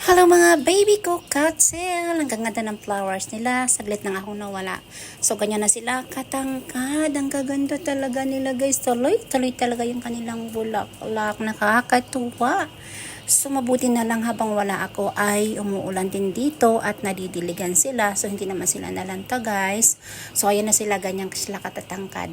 Hello mga baby ko, katsil. Ang gaganda ng flowers nila. Saglit lang akong nawala. So, ganyan na sila katangkad. Ang gaganda talaga nila guys. Tuloy talaga yung kanilang bulaklak. Nakakatuwa. So, mabuti na lang habang wala ako ay umuulan din dito at nadidiligan sila. So, hindi naman sila nalanta guys. So, ayan na sila. Ganyan sila katatangkad.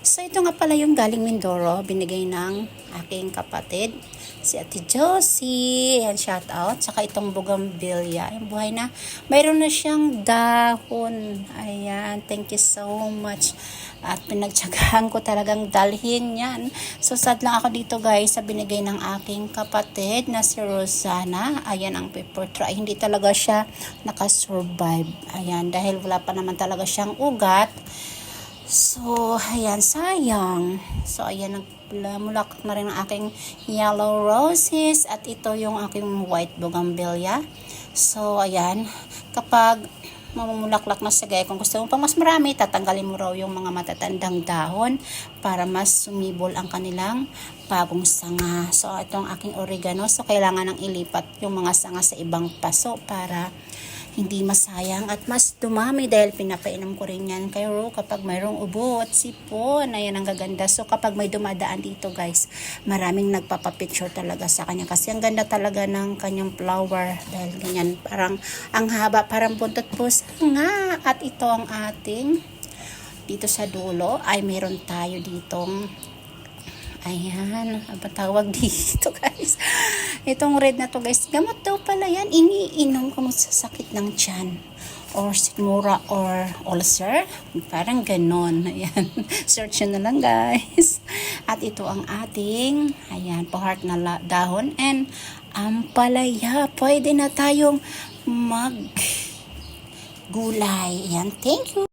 So, ito nga pala yung galing Mindoro, binigay ng aking kapatid, si Ate Josie. Ayan, shout out. Saka itong bougainvillea. Ayan, buhay na. Mayroon na siyang dahon. Ayan, thank you so much. At pinagtsagaan ko talagang dalhin yan. So, sad lang ako dito guys sa binigay ng aking kapatid na si Rosana. Ayan, ang paper tray. Hindi talaga siya nakasurvive. Ayan, dahil wala pa naman talaga siyang ugat. So, ayan, sayang. So, ayan, nagmulaklak na rin ang aking yellow roses. At ito yung aking white bougainvillea. So, ayan, kapag mamumulaklak na sigay, kung gusto mo pang mas marami, tatanggalin mo raw yung mga matatandang dahon para mas sumibol ang kanilang bagong sanga. So, ito ang aking oregano. So, kailangan nang ilipat yung mga sanga sa ibang paso para hindi masayang at mas dumami dahil pinapainom ko rin yan kay Ro kapag mayroong ubo at sipon. Ayan ang gaganda. So kapag may dumadaan dito guys, maraming nagpapapicture talaga sa kanya kasi ang ganda talaga ng kanyang flower dahil ganyan parang ang haba, parang buntot pusa nga. At ito ang ating dito sa dulo ay meron tayo ditong ayan, ang tawag dito guys. Itong red na to guys, gamot daw pala yan. Iniinom ko sa sakit ng tiyan or sigmura or ulcer. Parang ganon. Ayan, search nyo na lang guys. At ito ang ating, ayan, pa-heart na dahon and ampalaya. Pwede na tayong mag gulay. Ayan, thank you.